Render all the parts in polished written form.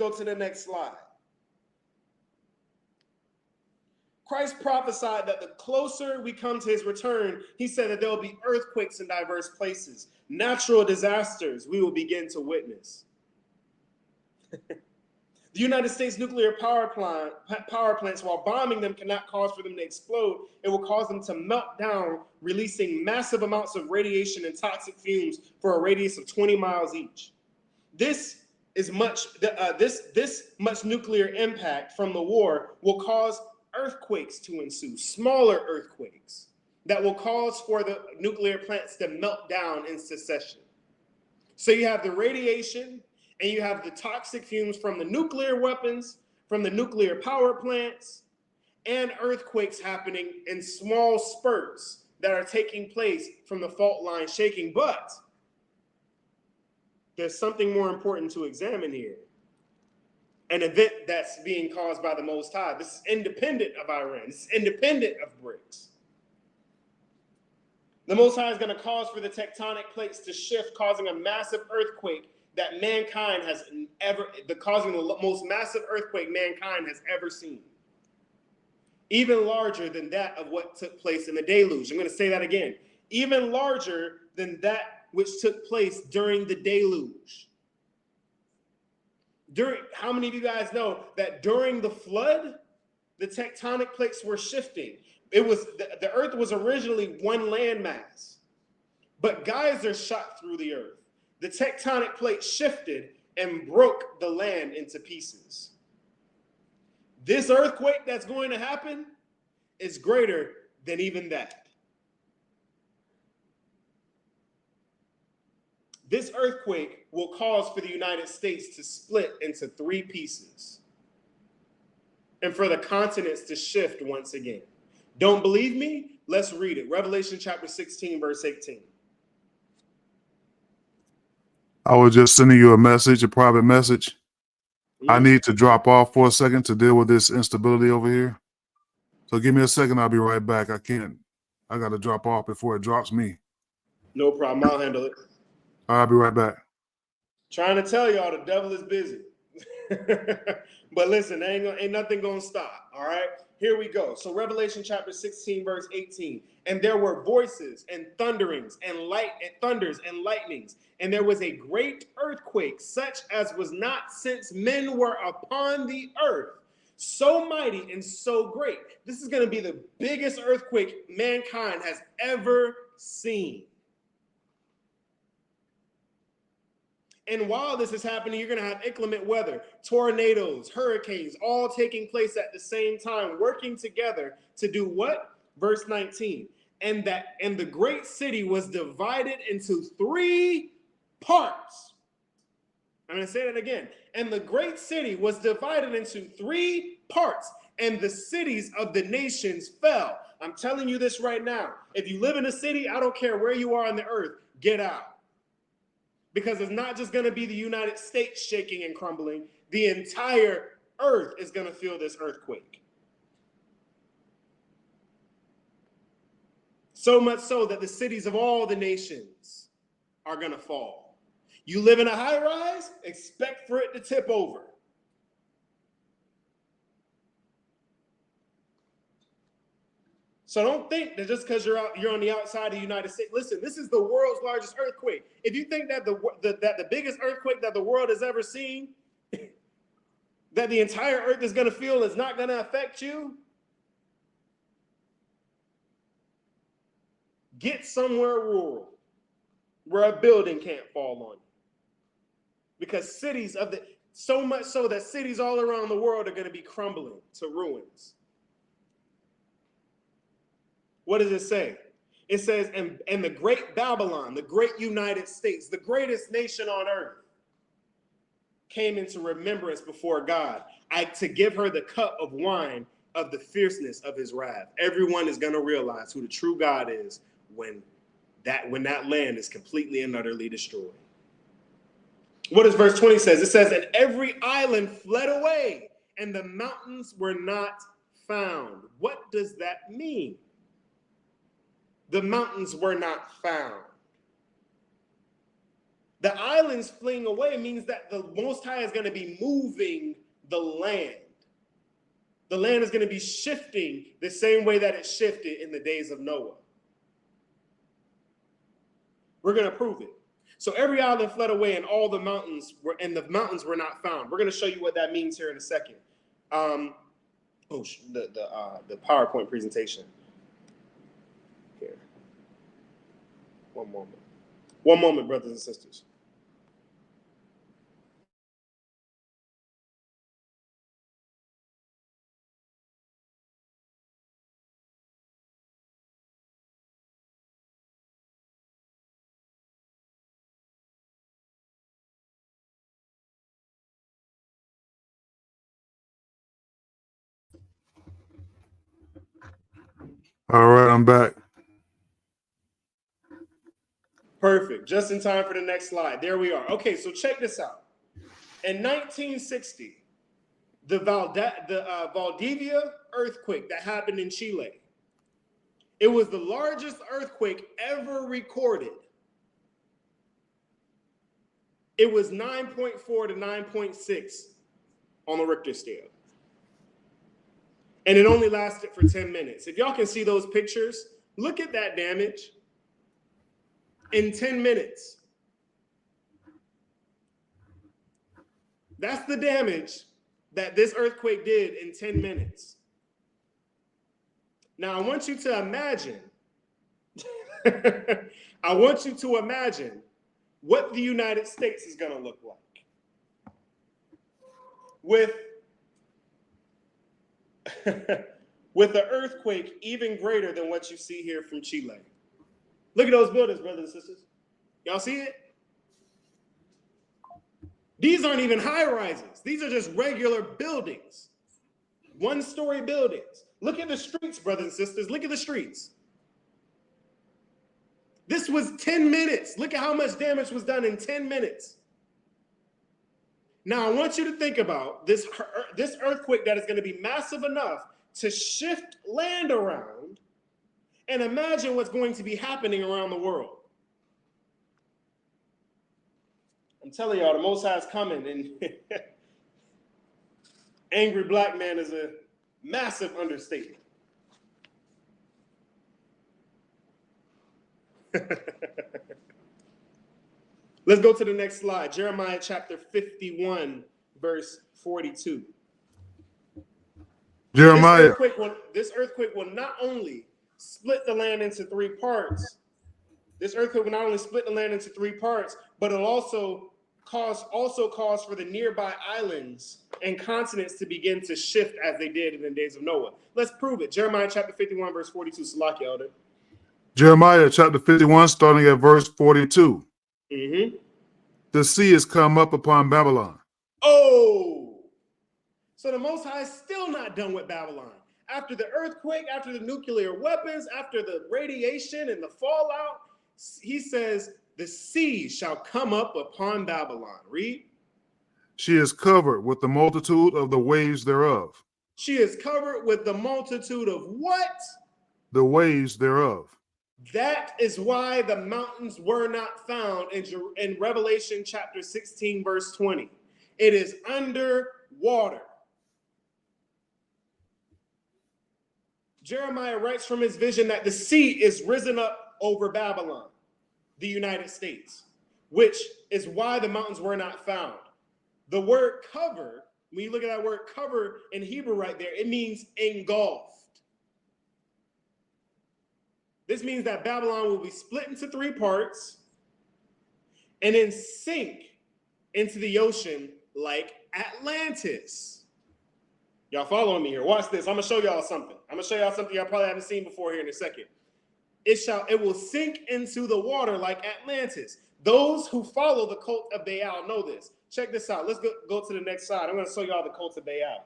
go to the next slide. Christ prophesied that the closer we come to his return, he said that there will be earthquakes in diverse places, natural disasters we will begin to witness. The United States nuclear power plants, while bombing them cannot cause for them to explode, it will cause them to melt down, releasing massive amounts of radiation and toxic fumes for a radius of 20 miles each. This much nuclear impact from the war will cause earthquakes to ensue, smaller earthquakes that will cause for the nuclear plants to melt down in succession. So you have the radiation and you have the toxic fumes from the nuclear weapons, from the nuclear power plants, and earthquakes happening in small spurts that are taking place from the fault line shaking. But there's something more important to examine here. An event that's being caused by the Most High. This is independent of Iran. This is independent of BRICS. The Most High is going to cause for the tectonic plates to shift, causing a massive earthquake that mankind has causing the most massive earthquake mankind has ever seen. Even larger than that of what took place in the deluge. I'm going to say that again. Even larger than that which took place during the deluge. How many of you guys know that during the flood, the tectonic plates were shifting? It was the earth was originally one landmass, but geysers shot through the earth. The tectonic plate shifted and broke the land into pieces. This earthquake that's going to happen is greater than even that. This earthquake will cause for the United States to split into 3 pieces and for the continents to shift once again. Don't believe me? Let's read it. Revelation chapter 16, verse 18. I was just sending you a private message. I need to drop off for a second to deal with this instability over here. So give me a second. I'll be right back. I got to drop off before it drops me. No problem. I'll handle it. I'll be right back. Trying to tell y'all the devil is busy. But listen, ain't nothing gonna stop. All right, here we go. So Revelation chapter 16, verse 18. And there were voices and thunderings and thunders and lightnings, and there was a great earthquake, such as was not since men were upon the earth. So mighty and so great. This is going to be the biggest earthquake mankind has ever seen. And while this is happening, you're going to have inclement weather, tornadoes, hurricanes, all taking place at the same time, working together to do what? Verse 19. And the great city was divided into 3 parts. I'm going to say that again. And the great city was divided into 3 parts, and the cities of the nations fell. I'm telling you this right now. If you live in a city, I don't care where you are on the earth, get out. Because it's not just going to be the United States shaking and crumbling. The entire earth is going to feel this earthquake. So much so that the cities of all the nations are going to fall. You live in a high rise, expect for it to tip over. So don't think that just because you're on the outside of the United States. Listen, this is the world's largest earthquake. If you think that the biggest earthquake that the world has ever seen, that the entire earth is going to feel is not going to affect you, get somewhere rural where a building can't fall on you. Because so much so that cities all around the world are going to be crumbling to ruins. What does it say? It says, and the great Babylon, the great United States, the greatest nation on earth, came into remembrance before God, to give her the cup of wine of the fierceness of his wrath. Everyone is going to realize who the true God is when that land is completely and utterly destroyed. What does verse 20 says? It says, and every island fled away, and the mountains were not found. What does that mean? The mountains were not found. The islands fleeing away means that the Most High is going to be moving the land. The land is going to be shifting the same way that it shifted in the days of Noah. We're going to prove it. So every island fled away, and all the mountains were not found. We're going to show you what that means here in a second. The PowerPoint presentation. Here. One moment, brothers and sisters. All right, I'm back. Perfect. Just in time for the next slide. There we are. Okay, so check this out. In 1960, the Valdivia earthquake that happened in Chile, it was the largest earthquake ever recorded. It was 9.4 to 9.6 on the Richter scale. And it only lasted for 10 minutes. If y'all can see those pictures, look at that damage in 10 minutes. That's the damage that this earthquake did in 10 minutes. Now, I want you to imagine, what the United States is going to look like with an earthquake even greater than what you see here from Chile. Look at those buildings, brothers and sisters. Y'all see it? These aren't even high rises. These are just regular buildings, one-story buildings. Look at the streets, brothers and sisters. Look at the streets. This was 10 minutes. Look at how much damage was done in 10 minutes. Now, I want you to think about this earthquake that is going to be massive enough to shift land around, and imagine what's going to be happening around the world. I'm telling y'all, the Most High is coming, and angry black man is a massive understatement. Let's go to the next slide. Jeremiah chapter 51, verse 42. Jeremiah. This earthquake will not only split the land into three parts. This earthquake will not only split the land into three parts, but it'll also cause for the nearby islands and continents to begin to shift as they did in the days of Noah. Let's prove it. Jeremiah chapter 51, verse 42. Salaki, Elder. Jeremiah chapter 51, starting at verse 42. Mm-hmm. The sea has come up upon Babylon. Oh! So the Most High is still not done with Babylon. After the earthquake, after the nuclear weapons, after the radiation and the fallout, he says, the sea shall come up upon Babylon. Read. She is covered with the multitude of the waves thereof. She is covered with the multitude of what? The waves thereof. That is why the mountains were not found in Revelation chapter 16, verse 20. It is under water. Jeremiah writes from his vision that the sea is risen up over Babylon, the United States, which is why the mountains were not found. The word cover, when you look at that word cover in Hebrew right there, it means engulfed. This means that Babylon will be split into three parts and then sink into the ocean like Atlantis. Y'all following me here? Watch this. I'm going to show y'all something. I'm going to show y'all something y'all probably haven't seen before here in a second. It will sink into the water like Atlantis. Those who follow the cult of Baal know this. Check this out. Let's go to the next slide. I'm going to show y'all the cult of Baal.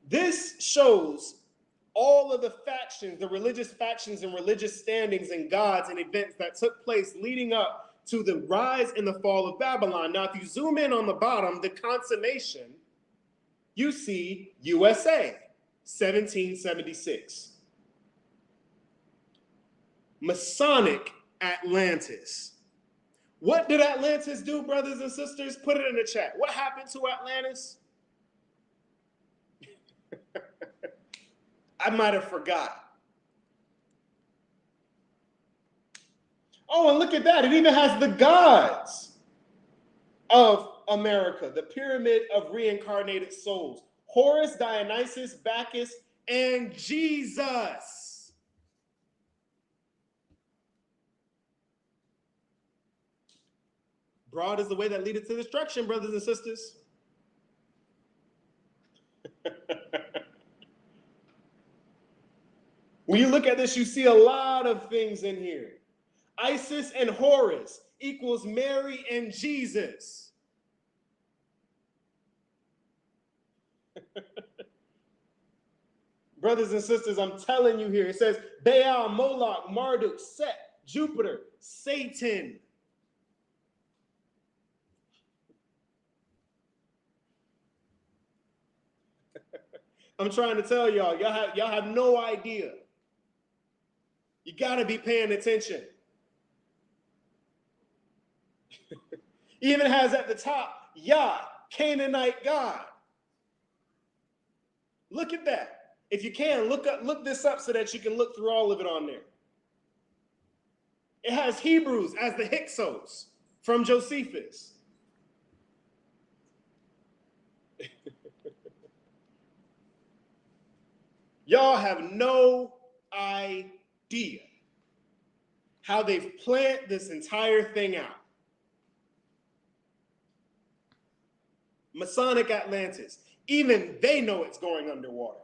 This shows all of the factions, the religious factions and religious standings and gods and events that took place leading up to the rise and the fall of Babylon. Now, if you zoom in on the bottom, the consummation, you see USA, 1776. Masonic Atlantis. What did Atlantis do, brothers and sisters? Put it in the chat. What happened to Atlantis? I might have forgot. Oh, and look at that. It even has the gods of America, the pyramid of reincarnated souls. Horus, Dionysus, Bacchus, and Jesus. Broad is the way that leadeth to destruction, brothers and sisters. When you look at this, you see a lot of things in here. Isis and Horus equals Mary and Jesus. Brothers and sisters, I'm telling you here, it says Baal, Moloch, Marduk, Set, Jupiter, Satan. I'm trying to tell y'all, y'all have no idea. You got to be paying attention. Even has at the top, Yah, Canaanite God. Look at that. If you can, look this up so that you can look through all of it on there. It has Hebrews as the Hyksos from Josephus. Y'all have no idea how they've planned this entire thing out. Masonic Atlantis, even they know it's going underwater.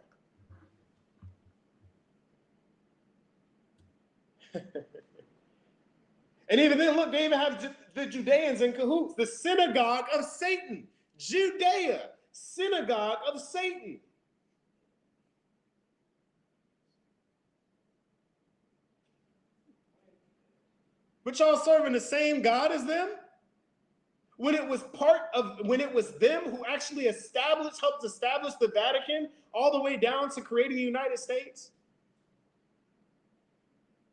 And even then, look, they even have the Judeans in cahoots, the synagogue of Satan, Judea, synagogue of Satan. But y'all serving the same God as them? When it was them who actually helped establish the Vatican all the way down to creating the United States?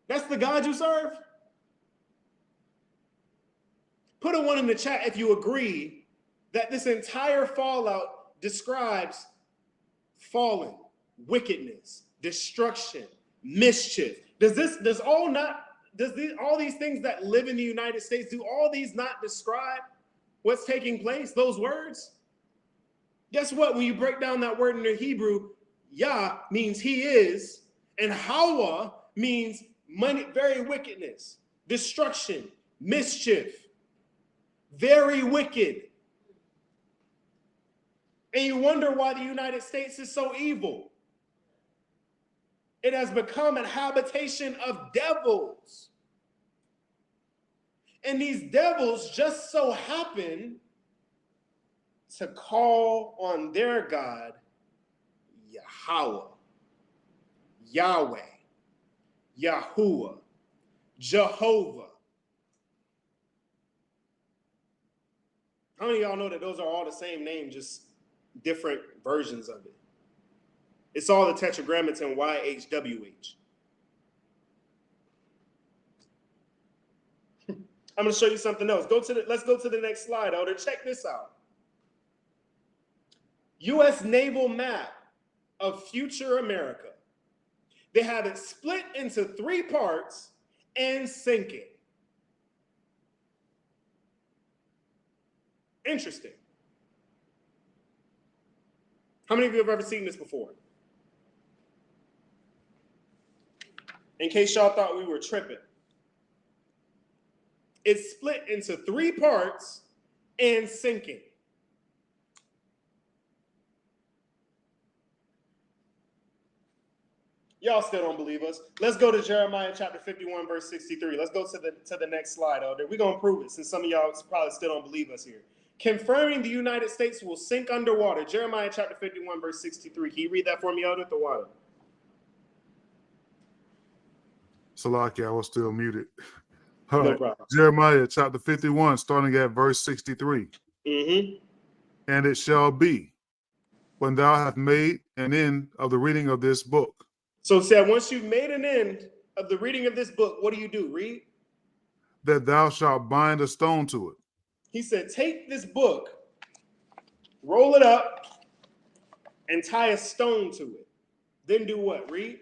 That's the God you serve? Put a 1 in the chat if you agree that this entire fallout describes fallen, wickedness, destruction, mischief. All these things that live in the United States, do all these not describe what's taking place, those words? Guess what? When you break down that word in the Hebrew, Yah means he is, and Hawa means very wickedness, destruction, mischief, very wicked. And you wonder why the United States is so evil. It has become a habitation of devils. And these devils just so happen to call on their God, Yahweh, Yahweh, Yahuwah, Jehovah. How many of y'all know that those are all the same name, just different versions of it? It's all the tetragrammaton YHWH. I'm going to show you something else. Let's go to the next slide, Elder. Check this out. U.S. naval map of future America. They have it split into 3 parts and sinking. Interesting. How many of you have ever seen this before? In case y'all thought we were tripping. It's split into 3 parts and sinking. Y'all still don't believe us. Let's go to Jeremiah chapter 51, verse 63. Let's go to the next slide, Elder. We're going to prove it since some of y'all probably still don't believe us here. Confirming the United States will sink underwater. Jeremiah chapter 51, verse 63. Can you read that for me, Elder? The water. Salaki, I was still muted. All right. Problem. Jeremiah chapter 51, starting at verse 63. Mm-hmm. And it shall be, when thou hast made an end of the reading of this book. So it said, once you've made an end of the reading of this book, what do? Read. that thou shalt bind a stone to it, He said, take this book, roll it up, and tie a stone to it. Then do what? Read.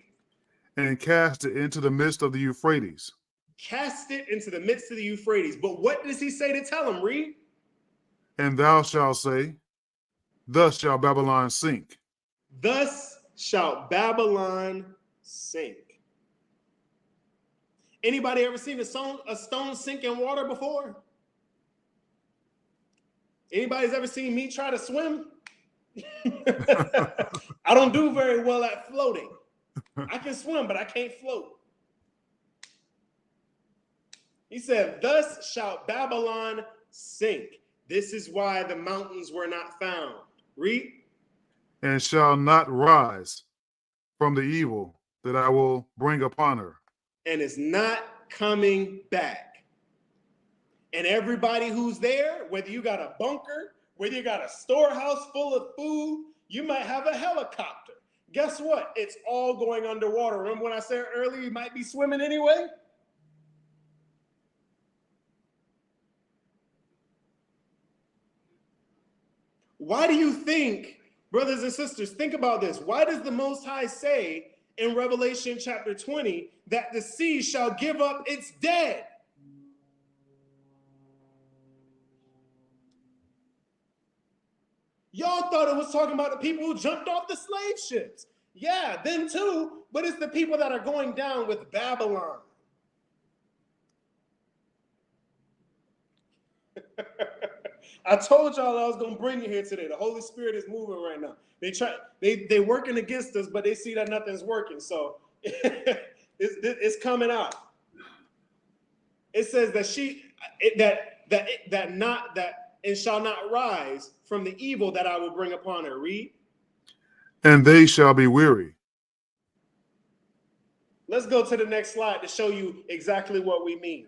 and cast it into the midst of the Euphrates. Cast it into the midst of the Euphrates. But what does he say to tell him? Read. And thou shalt say, thus shall Babylon sink. Thus shall Babylon sink. Anybody ever seen a stone sink in water before? Anybody's ever seen me try to swim? I don't do very well at floating. I can swim, but I can't float. He said, thus shall Babylon sink. This is why the mountains were not found. Read. And shall not rise from the evil that I will bring upon her. And it's not coming back. And everybody who's there, whether you got a bunker, whether you got a storehouse full of food, you might have a helicopter. Guess what? It's all going underwater. Remember when I said earlier you might be swimming anyway? Why do you think, brothers and sisters, think about this. Why does the Most High say in Revelation chapter 20 that the sea shall give up its dead? Y'all thought it was talking about the people who jumped off the slave ships. Yeah, them too, but it's the people that are going down with Babylon. I told y'all I was gonna bring you here today. The Holy Spirit is moving right now. They working against us, but they see that nothing's working. So it's coming out. It says that it shall not rise from the evil that I will bring upon her. Read. And they shall be weary. Let's go to the next slide to show you exactly what we mean.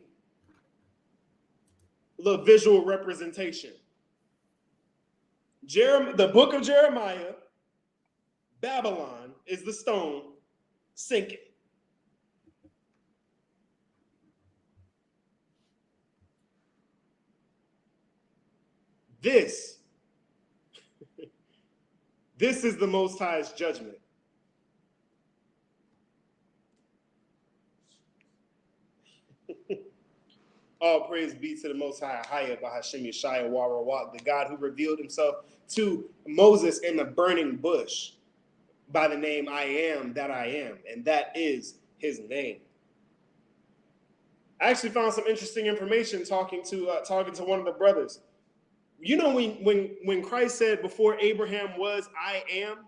A little visual representation. The book of Jeremiah, Babylon is the stone sinking. This is the Most High's judgment. All praise be to the Most High, Hayah Bahashim Yeshaya Warawak, the God who revealed himself to Moses in the burning bush by the name I am that I am, and that is his name. I actually found some interesting information talking to one of the brothers. You know, when Christ said, before Abraham was, I am,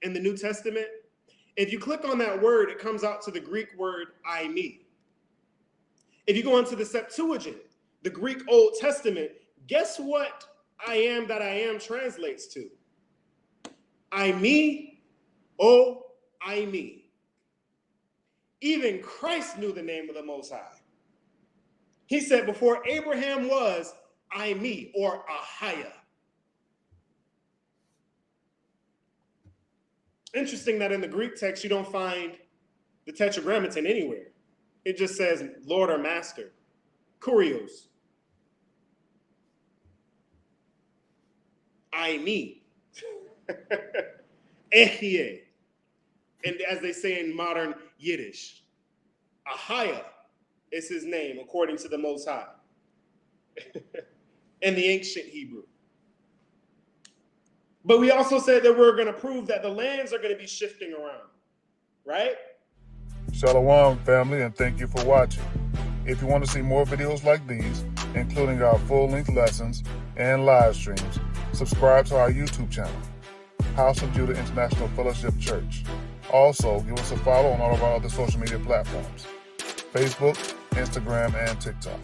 in the New Testament, if you click on that word, it comes out to the Greek word I, me. If you go into the Septuagint, the Greek Old Testament, guess what I am that I am translates to? I, me, oh, I, me. Even Christ knew the name of the Most High. He said, before Abraham was, I, me, or Ahaya. Interesting that in the Greek text, you don't find the Tetragrammaton anywhere. It just says Lord or Master. Kurios. I, me. Ehye. And as they say in modern Yiddish, Ahaya is his name according to the Most High. In the ancient Hebrew. But we also said that we're going to prove that the lands are going to be shifting around, right? Shalom, family, and thank you for watching. If you want to see more videos like these, including our full-length lessons and live streams, subscribe to our YouTube channel, House of Judah International Fellowship Church. Also, give us a follow on all of our other social media platforms, Facebook, Instagram, and TikTok.